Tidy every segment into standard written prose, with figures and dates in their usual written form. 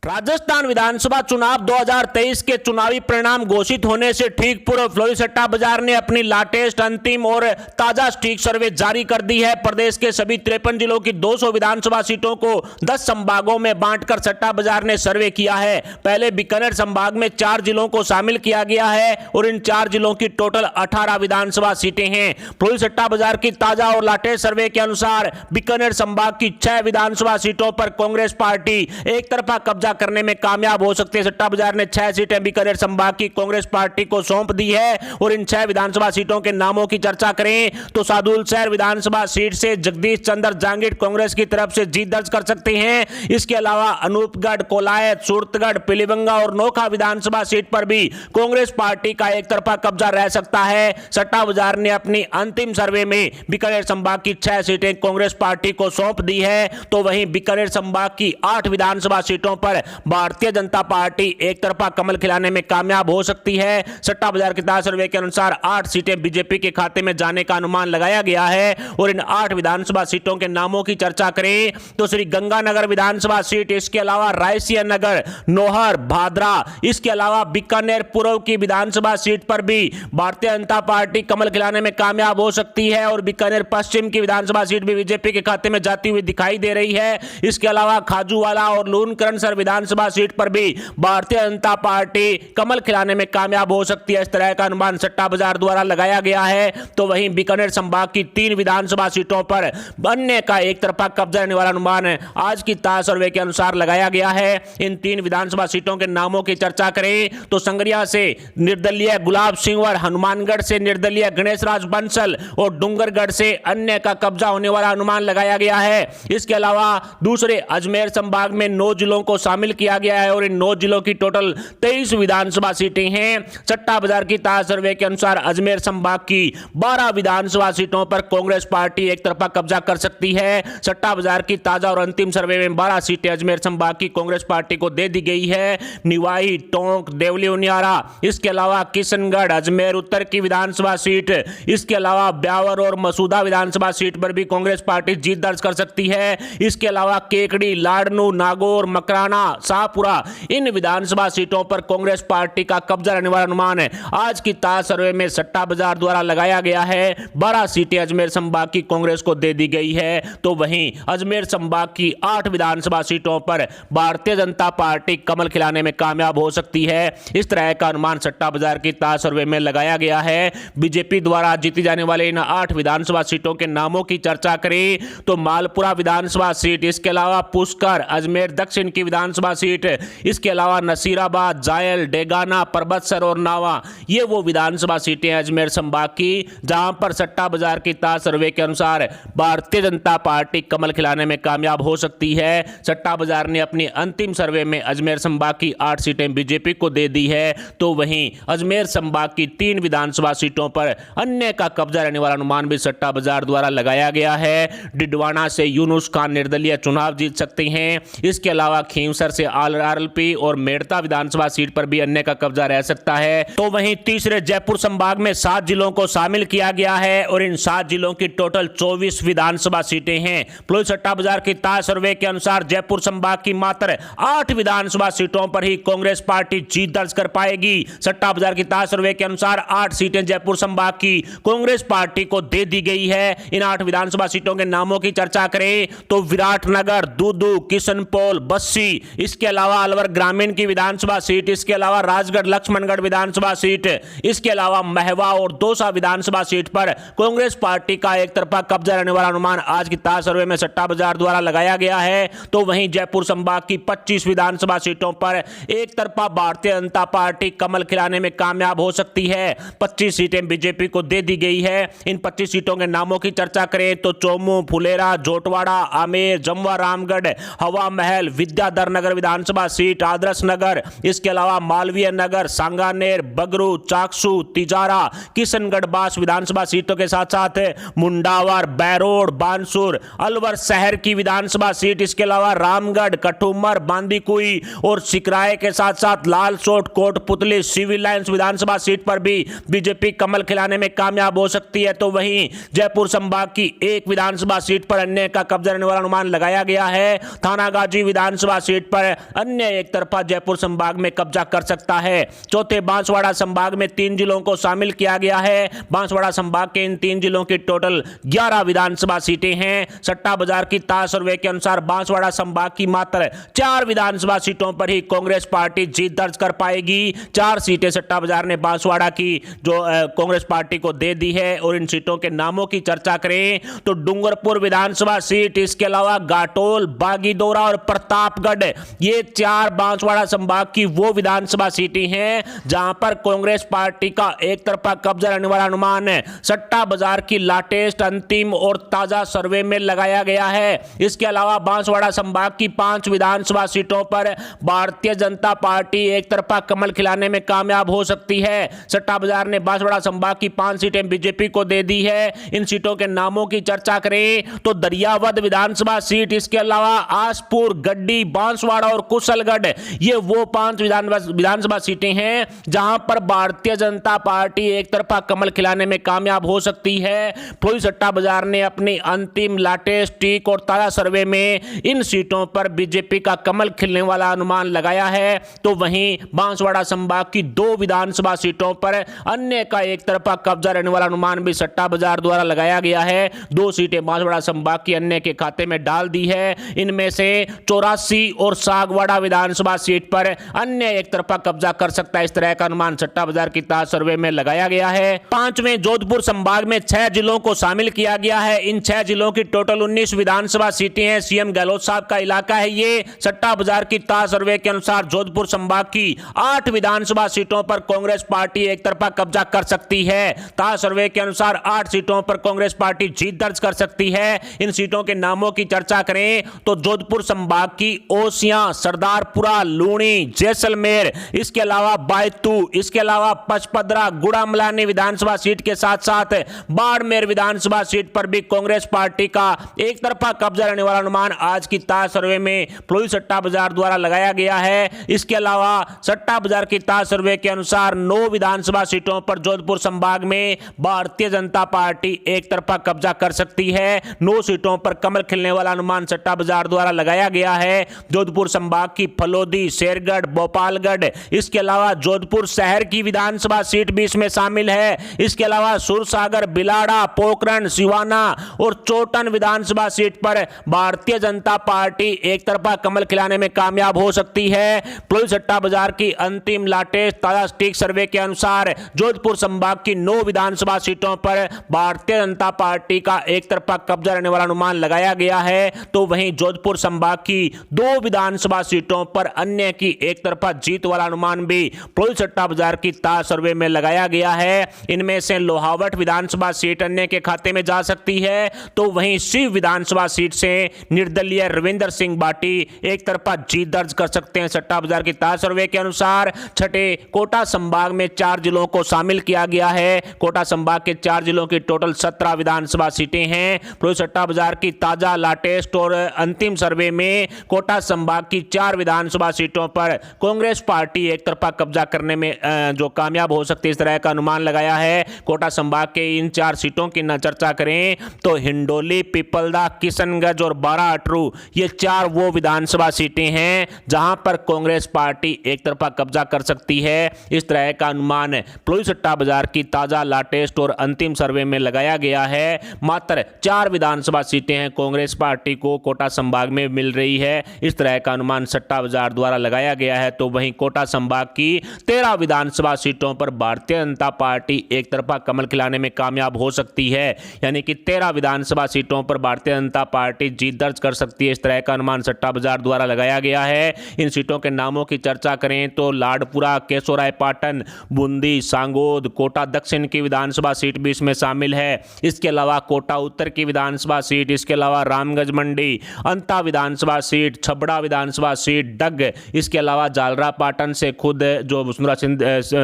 राजस्थान विधानसभा चुनाव 2023 के चुनावी परिणाम घोषित होने से ठीक पूर्व फ्लोरी सट्टा बाजार ने अपनी लेटेस्ट अंतिम और ताजा स्टिक सर्वे जारी कर दी है। प्रदेश के सभी 53 जिलों की 200 विधानसभा सीटों को 10 संभागों में बांटकर सट्टा बाजार ने सर्वे किया है। पहले बीकानेर संभाग में 4 जिलों को शामिल किया गया है और इन 4 जिलों की टोटल 18 विधानसभा सीटें हैं। फ्लोरी सट्टा बाजार की ताजा और लेटेस्ट सर्वे के अनुसार बीकानेर संभाग की 6 विधानसभा सीटों पर कांग्रेस पार्टी एक तरफा कब्जा करने में कामयाब हो सकती है। सट्टा बाजार ने 6 सीटें बीकानेर संभाग की कांग्रेस पार्टी को सौंप दी है और इन 6 विधानसभा सीटों के नामों की चर्चा करें तो सादुल शहर विधानसभा सीट से जगदीश चंद्र जांगीर कांग्रेस की तरफ से जीत दर्ज कर सकते हैं। इसके अलावा अनूपगढ़, कोलायत, सूरतगढ़, पीलीभंगा और नोखा विधानसभा सीट पर भी कांग्रेस पार्टी का एक तरफा कब्जा रह सकता है। सट्टा बाजार ने अपनी अंतिम सर्वे में बीकानेर संभाग की 6 सीटें कांग्रेस पार्टी को सौंप दी है तो वहीं बीकानेर संभाग की 8 विधानसभा सीटों पर भारतीय जनता पार्टी एक तरफा कमल खिलाने में कामयाब हो सकती है। सट्टा बाजार के ताजा सर्वे के अनुसार 8 सीटें बीजेपी के खाते में जाने का अनुमान लगाया गया है और इन 8 विधानसभा सीटों के नामों की चर्चा करें तो श्री गंगानगर विधानसभा सीट, इसके अलावा रायसिया नगर, नोहर, भादरा, इसके अलावा बीकानेर पूर्व की विधानसभा सीट पर भी भारतीय जनता पार्टी कमल खिलाने में कामयाब हो सकती है और बीकानेर पश्चिम की विधानसभा सीट भी बीजेपी के खाते में जाती हुई दिखाई दे रही है। इसके अलावा खाजूवाला और लूनकरणसर विधानसभा सीट पर भी भारतीय जनता पार्टी कमल खिलाने में कामयाब हो सकती है। इस तरह का अनुमान सट्टा बाजार द्वारा लगाया गया है। तो वहीं बीकानेर संभाग की 3 विधानसभा सीटों पर अन्य का एक तरफा कब्जा रहने वाला अनुमान आज की ताजा सर्वे के अनुसार लगाया गया है। इन 3 विधानसभा सीटों के नामों की चर्चा करें तो संगरिया से निर्दलीय गुलाब सिंहवर, हनुमानगढ़ से निर्दलीय गणेश राज बंसल और डूंगरगढ़ से अन्य का कब्जा होने वाला अनुमान लगाया गया है। इसके अलावा दूसरे अजमेर संभाग में 9 जिलों को शामिल किया गया है और इन 9 जिलों की टोटल 23 विधानसभा सीटें हैं। सट्टा बाजार की ताजा सर्वे के अनुसार अजमेर संभाग की 12 विधानसभा सीटों पर कांग्रेस पार्टी एक तरफा कब्जा कर सकती है। सट्टा बाजार की ताजा और अंतिम सर्वे में 12 सीटें अजमेर संभाग की कांग्रेस पार्टी को दे दी गई है। निवाई, टोंक, देवली उनियारा, इसके अलावा किशनगढ़, अजमेर उत्तर की विधानसभा सीट, इसके अलावा ब्यावर और मसूदा विधानसभा सीट पर भी कांग्रेस पार्टी जीत दर्ज कर सकती है। इसके अलावा केकड़ी, लाडनू, नागौर, मकराना, शाहपुरा, इन विधानसभा सीटों पर कांग्रेस पार्टी का कब्जा रहने वाला अनुमान आज की ताजा सर्वे में सट्टा बाजार द्वारा लगाया गया है। 12 सीटें अजमेर संभाग की कांग्रेस को दे दी गई है तो वहीं अजमेर संभाग की 8 विधानसभा सीटों पर भारतीय जनता पार्टी कमल खिलाने में कामयाब हो सकती है। इस तरह का अनुमान सट्टा बाजार की ताजा सर्वे में लगाया गया है। बीजेपी द्वारा जीती जाने वाले इन 8 विधानसभा सीटों के नामों की चर्चा करें तो मालपुरा विधानसभा सीट, इसके अलावा पुष्कर, अजमेर दक्षिण की विधानसभा सीट, इसके अलावा नसीराबाद, जायल, डेगाना, परबतसर और नावा, ये वो विधानसभा सीटें हैं अजमेर संभाग की जहां पर सट्टा बाजार की ताजा सर्वे के अनुसार भारतीय जनता पार्टी कमल खिलाने में कामयाब हो सकती है। सट्टा बाजार ने अपनी अंतिम सर्वे में अजमेर संभाग की 8 सीटें बीजेपी को दे दी है तो वहीं अजमेर संभाग की 3 विधानसभा सीटों पर अन्य का कब्जा रहने वाला अनुमान भी सट्टा बाजार द्वारा लगाया गया है। डिडवाना से यूनुस खान निर्दलीय चुनाव जीत सकते हैं। इसके अलावा खींवसर से आरएलपी और मेड़ता विधानसभा सीट पर भी अन्य का कब्जा रह सकता है। तो वहीं तीसरे जयपुर संभाग में 7 जिलों को शामिल किया गया है और इन 7 जिलों की टोटल 24 विधानसभा सीटें हैं। फ्लोरी सट्टा बाजार की ताजा सर्वे के अनुसार जयपुर संभाग की मात्र 8 विधानसभा सीटों पर ही कांग्रेस पार्टी जीत दर्ज कर पाएगी। सट्टा बाजार की ताजा सर्वे के अनुसार 8 सीटें जयपुर संभाग की कांग्रेस पार्टी को दे दी गई है। इन 8 विधानसभा सीटों के नामों की चर्चा करें तो विराटनगर, दूदू, किशनपोल, बस्सी, इसके अलावा अलवर ग्रामीण की विधानसभा सीट, इसके अलावा राजगढ़ लक्ष्मणगढ़ विधानसभा सीट, इसके अलावा महवा और दौसा विधानसभा सीट पर कांग्रेस पार्टी का एक तरफा कब्जा रहने वाला अनुमान आज की ताजा सर्वे में सट्टा बाजार द्वारा लगाया गया है। तो वहीं जयपुर संभाग की 25 विधानसभा सीटों पर एक तरफा भारतीय जनता पार्टी कमल खिलाने में कामयाब हो सकती है। 25 सीटें बीजेपी को दे दी गई है। इन 25 सीटों के नामों की चर्चा करें तो चोमू, फुलेरा, जोटवाड़ा, आमेर, जमवा रामगढ़, हवा महल, विद्याधर नगर विधानसभा सीट, आदर्श नगर, इसके अलावा मालवीय नगर, सांगानेर, बगरू, चाकसू, तिजारा, किशनगढ़ बास विधानसभा सीटों के साथ साथ मुंडावर, बैरोड, बानसूर, अलवर शहर की विधानसभा सीट, इसके अलावा रामगढ़, कठुमर, बांदीकुई और सिकराय के साथ साथ लालसोट, कोटपुतली, सिविल लाइंस विधानसभा सीट पर भी बीजेपी कमल खिलाने में कामयाब हो सकती है। तो वहीं जयपुर संभाग की 1 विधानसभा सीट पर अन्य का कब्जा रहने वाला अनुमान लगाया गया है। थानागाजी विधानसभा सीट पर अन्य एक तरफा जयपुर संभाग में कब्जा कर सकता है। चौथे बांसवाड़ा संभाग में 3 जिलों को शामिल किया गया है। बांसवाड़ा संभाग के इन 3 जिलों की टोटल 11 विधानसभा सीटें हैं। सट्टा बाजार की ताजा सर्वे के अनुसार बांसवाड़ा संभाग की मात्र 4 विधानसभा सीटों पर ही कांग्रेस पार्टी जीत दर्ज कर पाएगी। 4 सीटें सट्टा बाजार ने बांसवाड़ा की जो कांग्रेस पार्टी को दे दी है। और इन सीटों के नामों की चर्चा करें तो डूंगरपुर विधानसभा सीट, इसके अलावा घाटोल, बागीदोरा और प्रतापगढ़, ये 4 बांसवाड़ा संभाग की वो विधानसभा सीटें हैं जहां पर कांग्रेस पार्टी का एक तरफा कब्जा रहने वाला अनुमान सट्टा बाजार की लेटेस्ट अंतिम और ताजा सर्वे में लगाया गया है। इसके अलावा बांसवाड़ा संभाग की 5 विधानसभा सीटों पर भारतीय जनता पार्टी एक तरफा कमल खिलाने में कामयाब हो सकती है। सट्टा बाजार ने बांसवाड़ा संभाग की 5 सीटें बीजेपी को दे दी है। इन सीटों के नामों की चर्चा करें तो दरियावद विधानसभा सीट, इसके अलावा आसपुर, गड्डी, बांसवाड़ा और कुशलगढ़, ये वो 5 विधानसभा सीटें हैं जहां पर भारतीय जनता पार्टी एक तरफा कमल खिलाने में कामयाब हो सकती है। पुलिस सट्टा बाजार ने अपनी अंतिम लेटेस्ट टीक और ताजा सर्वे में इन सीटों पर बीजेपी का कमल खिलने वाला अनुमान लगाया है। तो वहीं बांसवाड़ा संभाग की 2 विधानसभा सीटों पर अन्य का एक तरफा कब्जा रहने वाला अनुमान भी सट्टा बाजार द्वारा लगाया गया है। 2 सीटें बांसवाड़ा संभाग की अन्य के खाते में डाल दी है। इनमें से 84 और सागवाड़ा विधानसभा सीट पर अन्य एक तरफा कब्जा कर सकता है। इस तरह का अनुमान सट्टा बाजार की ताजा सर्वे में लगाया गया है। 5वें जोधपुर संभाग में 6 जिलों को शामिल किया गया है। इन 6 जिलों की टोटल 19 विधानसभा सीटें हैं। सीएम गहलोत साहब का इलाका है ये। सट्टा बाजार की ताजा सर्वे के अनुसार जोधपुर संभाग की 8 विधानसभा सीटों पर कांग्रेस पार्टी एक तरफा कब्जा कर सकती है। ताजा सर्वे के अनुसार 8 सीटों पर कांग्रेस पार्टी जीत दर्ज कर सकती है। इन सीटों के नामों की चर्चा करें तो जोधपुर संभाग की ओसियां, सरदारपुरा, लूणी, जैसलमेर, इसके अलावा बायतू, इसके अलावा पचपदरा, गुड़ामलानी विधानसभा सीट के साथ साथ बाड़मेर विधानसभा सीट पर भी कांग्रेस पार्टी का एक तरफा कब्जा रहने वाला अनुमान आज की ताजा सर्वे में पुलिस सट्टा बाजार द्वारा लगाया गया है। इसके अलावा सट्टा बाजार की ताजा सर्वे के अनुसार 9 विधानसभा सीटों पर जोधपुर संभाग में भारतीय जनता पार्टी एक तरफा कब्जा कर सकती है। 9 सीटों पर कमल खिलने वाला अनुमान सट्टा बाजार द्वारा लगाया गया है। जोधपुर संभाग की फलोदी, शेरगढ़, भोपालगढ़, इसके अलावा जोधपुर शहर की विधानसभा सीट भी इसमें शामिल है। इसके अलावा सुरसागर, बिलाड़ा, पोखरण, सिवाना और चोटन विधानसभा सीट पर भारतीय जनता पार्टी एक तरफा कमल खिलाने में कामयाब हो सकती है। पुलिस सट्टा बाजार की अंतिम लेटेस्ट ताजा स्टिक सर्वे के अनुसार जोधपुर संभाग की 9 विधानसभा सीटों पर भारतीय जनता पार्टी का एक तरफा कब्जा रहने वाला अनुमान लगाया गया है। तो वहीं जोधपुर संभाग की 2 विधानसभा सीटों पर अन्य की एक तरफा जीत वाला अनुमान भी पुलिस सट्टा बाजार की ताजा सर्वे में लगाया गया है। इनमें से लोहावट विधानसभा सीट अन्य के खाते में जा सकती है। तो वहीं शिव विधानसभा सीट से निर्दलीय रविंदर सिंह बाटी एक तरफा जीत दर्ज कर सकते हैं। सट्टा बाजार की ताजा सर्वे के अनुसार छठे कोटा संभाग में 4 जिलों को शामिल किया गया है। कोटा संभाग के 4 जिलों की टोटल 17 विधानसभा सीटें हैं। पुलिस सट्टा बाजार की ताजा लेटेस्ट और अंतिम सर्वे में कोटा संभाग की 4 विधानसभा सीटों पर कांग्रेस पार्टी एक तरफा कब्जा करने में जो कामयाब हो सकती है, इस तरह का अनुमान लगाया है। कोटा संभाग के इन 4 सीटों की न चर्चा करें तो हिंडोली, पिपलदा, किशनगंज और बाराअटरू, ये 4 वो विधानसभा सीटें हैं जहां पर कांग्रेस पार्टी एक तरफा कब्जा कर सकती है। इस तरह का अनुमान पुलिस सट्टा बाजार की ताजा लेटेस्ट और अंतिम सर्वे में लगाया गया है। मात्र 4 विधानसभा सीटें हैं कांग्रेस पार्टी को कोटा संभाग में मिल रही है। इस तरह का अनुमान सट्टा बाजार द्वारा लगाया गया है। तो वहीं कोटा संभाग की 13 विधानसभा सीटों पर भारतीय जनता पार्टी एक तरफा कमल खिलाने में कामयाब हो सकती है। यानी कि 13 विधानसभा सीटों पर भारतीय जनता पार्टी जीत दर्ज कर सकती है। इस तरह का अनुमान सट्टा बाजार द्वारा लगाया गया है। इन सीटों के नामों की चर्चा करें तो लाडपुरा, केशोरायपाटन, बूंदी, सांगोद, कोटा दक्षिण की विधानसभा सीट भी इसमें शामिल है। इसके अलावा कोटा उत्तर की विधानसभा सीट, इसके अलावा रामगंज मंडी, अंता विधानसभा सीट, छबड़ा विधानसभा सीट, डग, इसके अलावा जालरा पाटन से खुद जो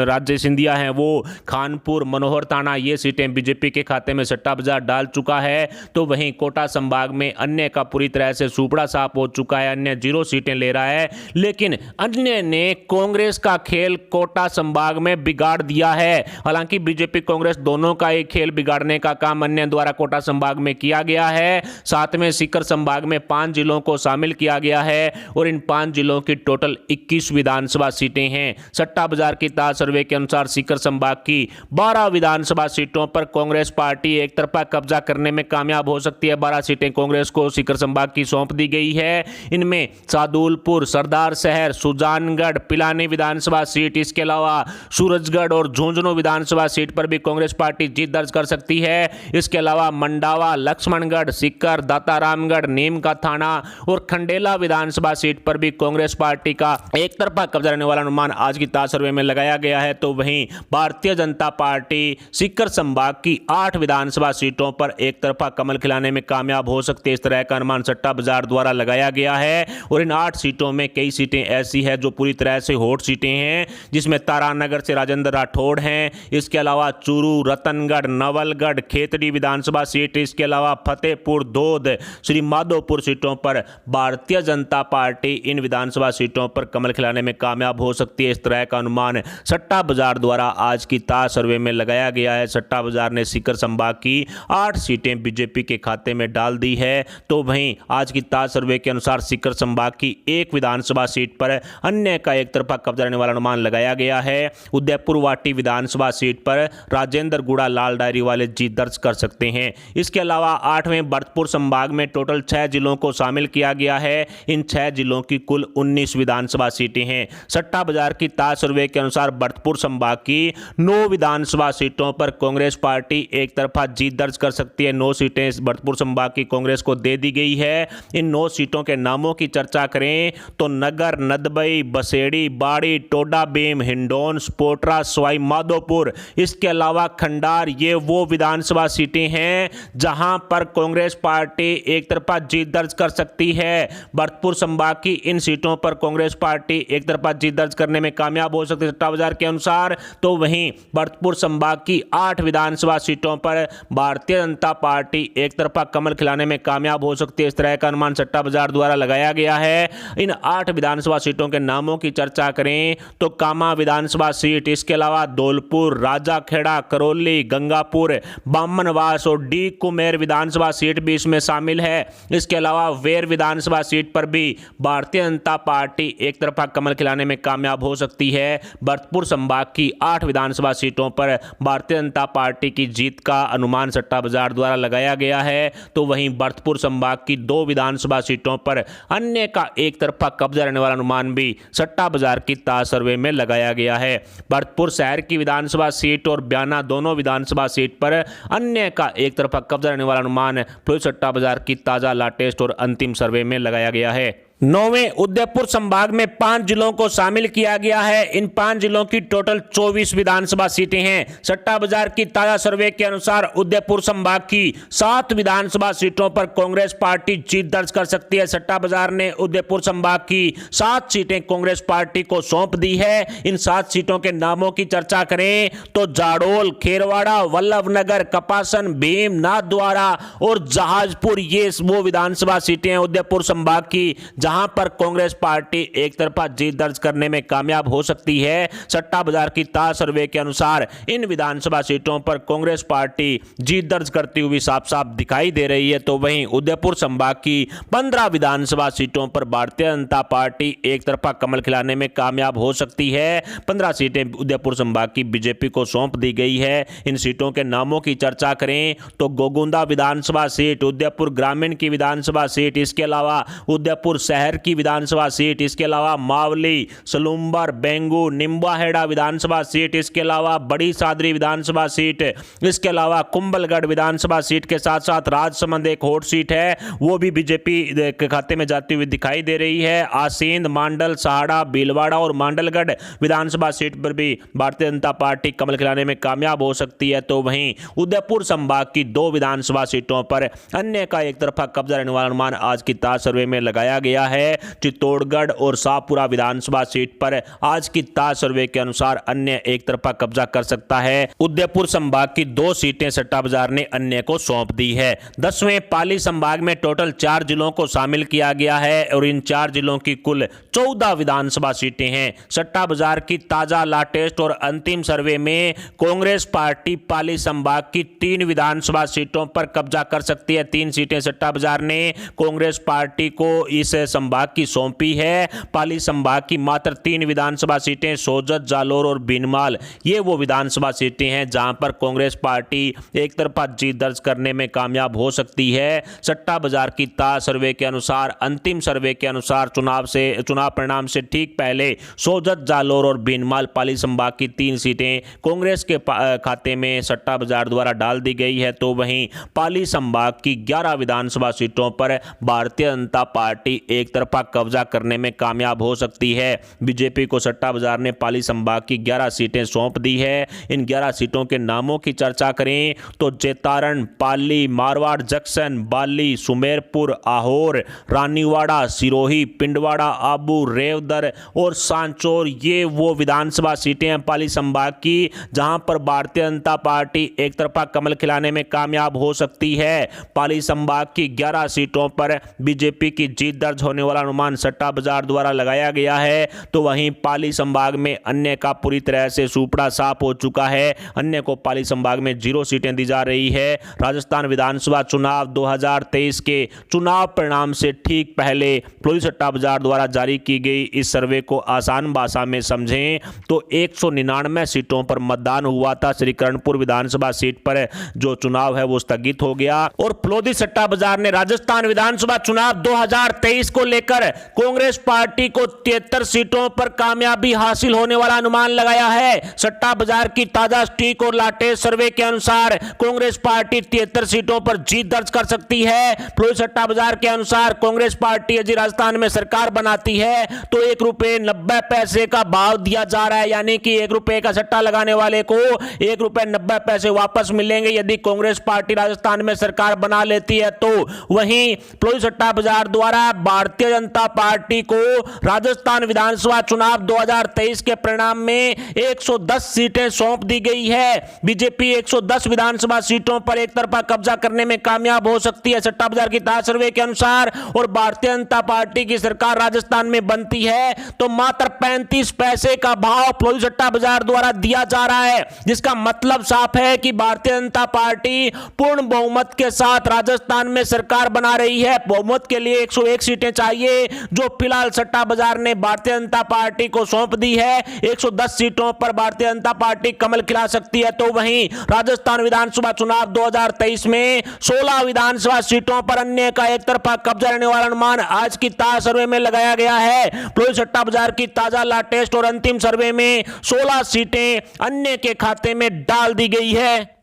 राज्य सिंधिया हैं वो, खानपुर, मनोहर ताना, ये सीटें बीजेपी के खाते में सट्टा बाजार डाल चुका है। तो वहीं कोटा संभाग में अन्य का पूरी तरह से सुपड़ा साफ हो चुका है। अन्य 0 सीटें ले रहा है। लेकिन अन्य ने कांग्रेस का खेल कोटा संभाग में बिगाड़ दिया है। हालांकि बीजेपी कांग्रेस दोनों का एक खेल बिगाड़ने का काम अन्य द्वारा कोटा संभाग में किया गया है। साथ में सीकर संभाग में 5 जिलों को शामिल किया गया है। और इन 5 जिलों की टोटल 21 विधानसभा सीटें हैं। सट्टा बाजार की ताजा सर्वे के अनुसार सीकर संभाग की 12 विधानसभा सीटों पर कांग्रेस पार्टी एक तरफा कब्जा करने में कामयाब हो सकती है। 12 सीटें कांग्रेस को सीकर संभाग की सौंप दी गई है। इनमें सादुलपुर, सरदार शहर, सुजानगढ़, पिलानी विधानसभा सीट, इसके अलावा सूरजगढ़ और झुंझुनू विधानसभा सीट पर भी कांग्रेस पार्टी जीत दर्ज कर सकती है। इसके अलावा मंडावा, लक्ष्मणगढ़, सीकर, दातारामगढ़, नीम का थाना और खंडेला विधानसभा सीट पर भी कांग्रेस पार्टी का एक तरफा कब्जा रहने वाला अनुमान आज की ताजा सर्वे में लगाया गया है। तो वहीं भारतीय जनता पार्टी सीकर संभाग की 8 विधानसभा सीटों पर एक तरफा कमल खिलाने में कामयाब हो सकती है। इस तरह का अनुमान सट्टा बाजार द्वारा लगाया गया है और इन 8 सीटों में कई सीटें ऐसी है जो पूरी तरह से हॉट सीटें हैं, जिसमें तारानगर से राजेंद्र राठौड़ हैं। इसके अलावा चूरू, रतनगढ़, नवलगढ़, खेतड़ी विधानसभा सीट, इसके अलावा फतेहपुर, धोद, श्री माधोपुर सीटों पर भारतीय जनता पार्टी इन विधानसभा सीटों पर कमल खिलाने में कामयाब हो सकती है। इस तरह का अनुमान सट्टा बाजार द्वारा आज की ताजा सर्वे में लगाया गया है। सट्टा बाजार ने सीकर संभाग की 8 सीटें बीजेपी के खाते में डाल दी है। तो वहीं आज की ताजा सर्वे के अनुसार सीकर संभाग की 1 विधानसभा सीट पर अन्य का एक तरफा कब्जा रहने वाला अनुमान लगाया गया है। उदयपुर वाटी विधानसभा सीट पर राजेंद्र गुड़ा लाल डायरी वाले जीत दर्ज कर सकते हैं। इसके अलावा 8वें भरतपुर संभाग में टोटल 6 जिलों को शामिल किया गया है। इन 6 जिलों की कुल 19 विधानसभा सीटें हैं। सट्टा बाजार की ताजा सर्वे के अनुसार भरतपुर संभाग की 9 विधानसभा सीटों पर कांग्रेस पार्टी एक तरफा जीत दर्ज कर सकती है। 9 सीटें भरतपुर संभाग की कांग्रेस को दे दी गई है। इन 9 सीटों के नामों की चर्चा करें तो नगर, नदबई, बसेड़ी, बाड़ी, टोडा बेम, हिंडौन, स्पोट्रा, सवाई माधोपुर, इसके अलावा खंडार, ये वो विधानसभा सीटें हैं जहां पर कांग्रेस पार्टी एक तरफा जीत दर्ज कर सकती है। भरतपुर संभाग की इन सीटों पर कांग्रेस पार्टी एक तरफा जीत दर्ज करने में कामयाब हो सकती है सट्टा बाजार के अनुसार। तो वहीं भरतपुर संभाग की 8 विधानसभा सीटों पर भारतीय जनता पार्टी एक तरफा कमल खिलाने में कामयाब हो सकती है। इस तरह का अनुमान सट्टा बाजार द्वारा लगाया गया है। इन 8 विधानसभा सीटों के नामों की चर्चा करें तो कामा विधानसभा सीट, इसके अलावा धौलपुर, राजाखेड़ा, करौली, गंगापुर, बामनवास और डी कुमेर विधानसभा सीट भी इसमें शामिल है। इसके अलावा वेर विधानसभा सीट पर भी भारतीय जनता पार्टी एक तरफा कमल खिलाने में कामयाब हो सकती है। भरतपुर संभाग की 8 विधानसभा सीटों पर भारतीय जनता पार्टी की जीत का अनुमान सट्टा बाजार द्वारा लगाया गया है। तो वहीं भरतपुर संभाग की 2 विधानसभा सीटों पर अन्य का एक तरफा कब्जा रहने वाला अनुमान भी सट्टा बाजार की ताजा सर्वे में लगाया गया है। भरतपुर शहर की विधानसभा सीट और बयाना दोनों विधानसभा सीट पर अन्य का एक तरफा कब्जा रहने वाला अनुमान फ्लोरिड सट्टा बाजार की ताजा लेटेस्ट और अंतिम सर्वे में लगाया गया है। 9वें उदयपुर संभाग में 5 जिलों को शामिल किया गया है। इन 5 जिलों की टोटल 24 विधानसभा सीटें हैं। सट्टा बाजार की ताजा सर्वे के अनुसार उदयपुर संभाग की 7 विधानसभा सीटों पर कांग्रेस पार्टी जीत दर्ज कर सकती है। सट्टा बाजार ने उदयपुर संभाग की 7 सीटें कांग्रेस पार्टी को सौंप दी है। इन 7 सीटों के नामों की चर्चा करें तो जाडोल, खेरवाड़ा, वल्लभनगर, कपासन, भीम, नाथद्वारा और जहाजपुर, ये वो विधानसभा सीटें हैं उदयपुर संभाग की जहां पर कांग्रेस पार्टी एक तरफा जीत दर्ज करने में कामयाब हो सकती है। सट्टा बाजार की ताजा सर्वे के अनुसार इन विधानसभा सीटों पर कांग्रेस पार्टी जीत दर्ज करती हुई साफ साफ दिखाई दे रही है। तो वहीं उदयपुर संभाग की 15 विधानसभा सीटों पर भारतीय जनता पार्टी एक तरफा कमल खिलाने में कामयाब हो सकती है। 15 सीटें उदयपुर संभाग की बीजेपी को सौंप दी गई है। इन सीटों के नामों की चर्चा करें तो गोगुंदा विधानसभा सीट, उदयपुर ग्रामीण की विधानसभा सीट, इसके अलावा उदयपुर शहर की विधानसभा सीट, इसके अलावा मावली, सलूम्बर, बेंगू, निम्बाहेड़ा विधानसभा सीट, इसके अलावा बड़ी सादरी विधानसभा सीट, इसके अलावा कुंभलगढ़ विधानसभा सीट के साथ साथ राजसमंद एक हॉट सीट है, वो भी बीजेपी के खाते में जाती हुई दिखाई दे रही है। आसींद, मांडल, सहाड़ा, भीलवाड़ा और मांडलगढ़ विधानसभा सीट पर भी भारतीय जनता पार्टी कमल खिलाने में कामयाब हो सकती है। तो वहीं उदयपुर संभाग की 2 विधानसभा सीटों पर अन्य का एक तरफा कब्जा रहने वाला अनुमान आज की ताजा सर्वे में लगाया गया है। चित्तौड़गढ़ और शाहपुरा विधानसभा सीट पर आज की ताजा सर्वे के अनुसार अन्य एक तरफा कब्जा कर सकता है। उदयपुर संभाग की 2 सीटें सट्टा बाजार ने अन्य को सौंप दी है। 10वें पाली संभाग में टोटल 4 जिलों को शामिल किया गया है और इन 4 जिलों की कुल 14 विधानसभा सीटें हैं। सट्टा बाजार की ताजा लेटेस्ट और अंतिम सर्वे में कांग्रेस पार्टी पाली संभाग की 3 विधानसभा सीटों पर कब्जा कर सकती है। 3 सीटें सट्टा बाजार ने कांग्रेस पार्टी को इस संभाग की सौंपी है। पाली संभाग की मात्र 3 विधानसभा सीटें सोजत, जालोर और बीनमाल, ये वो विधानसभा सीटें हैं जहां पर कांग्रेस पार्टी एक तरफा जीत दर्ज करने में कामयाब हो सकती है। सट्टा बाजार की ताज सर्वे के अनुसार, अंतिम सर्वे के अनुसार चुनाव परिणाम से ठीक पहले सोजत, जालोर और बीनमाल पाली संभाग की 3 सीटें कांग्रेस के खाते में सट्टा बाजार द्वारा डाल दी गई है, तो वहीं पाली संभाग की 11 विधानसभा सीटों पर भारतीय जनता पार्टी एक तरफा कब्जा करने में कामयाब हो सकती है। बीजेपी को सट्टा बाजार ने पाली संभाग की 11 सीटें सौंप दी है। इन 11 सीटों के नामों की चर्चा करें तो जेतारण, पाली, मारवाड़ जंक्शन, बाली, सुमेरपुर, आहोर, रानीवाड़ा, सिरोही, पिंडवाड़ा, आबू, रेवदर और सांचौर, ये वो विधानसभा सीटें हैं पाली संभाग की जहां पर भारतीय जनता पार्टी एक तरफा कमल खिलाने में कामयाब हो सकती है। पाली संभाग की 11 सीटों पर बीजेपी की जीत दर्ज होने वाला अनुमान सट्टा बाजार द्वारा लगाया गया है, तो वहीं पाली संभाग में अन्य का पूरी तरह से सुपड़ा साफ हो चुका है। अन्य को पाली संभाग में 0 सीटें दी जा रही है। राजस्थान विधानसभा चुनाव 2023 के चुनाव परिणाम से ठीक पहले फ्लोरी सट्टा बाजार द्वारा जारी की गई इस सर्वे को आसान भाषा में समझें तो 199 सीटों पर मतदान हुआ था। श्री करणपुर विधानसभा सीट पर जो चुनाव है वो स्थगित हो गया और फ्लोरी सट्टा बाजार ने राजस्थान विधानसभा चुनाव 2023 को लेकर कांग्रेस पार्टी को 73 सीटों पर कामयाबी हासिल होने वाला अनुमान लगाया है। सट्टा बाजार की ताजा स्टिक और लाटेस्ट सर्वे के अनुसार कांग्रेस पार्टी 73 सीटों पर जीत दर्ज कर सकती है। फ्लोरी सट्टा बाजार के अनुसार कांग्रेस पार्टी यदि राजस्थान में सरकार बनाती है तो ₹1.90 का भाव दिया जा रहा है, यानी कि ₹1 का सट्टा लगाने वाले को ₹1.90 वापस मिलेंगे यदि कांग्रेस पार्टी राजस्थान में सरकार बना लेती है। तो वहीं फ्लोरी सट्टा बाजार द्वारा भारतीय जनता पार्टी को राजस्थान विधानसभा चुनाव 2023 के परिणाम में 110 सीटें सौंप दी गई है। बीजेपी 110 विधानसभा सीटों पर एक तरफा कब्जा करने में कामयाब हो सकती है सट्टा बाजार की ताजा सर्वे के अनुसार, और भारतीय जनता पार्टी की सरकार राजस्थान में बनती है तो मात्र 35 पैसे का भाव फ्लोरी सट्टा बाजार द्वारा दिया जा रहा है, जिसका मतलब साफ है कि भारतीय जनता पार्टी पूर्ण बहुमत के साथ राजस्थान में सरकार बना रही है। बहुमत के लिए 101 सीटें चाहिए जो फिलहाल सट्टा बाजार ने भारतीय जनता पार्टी को सौंप दी है। 110 सीटों पर भारतीय जनता पार्टी कमल खिला सकती है। तो वहीं राजस्थान विधानसभा चुनाव 2023 में 16 विधानसभा सीटों पर अन्य का एक तरफा कब्जा रहने वाला अनुमान आज की ताजा सर्वे में लगाया गया है। फ्लोरी सट्टा बाजार की ताजा लाटेस्ट और अंतिम सर्वे में 16 सीटें अन्य के खाते में डाल दी गई है।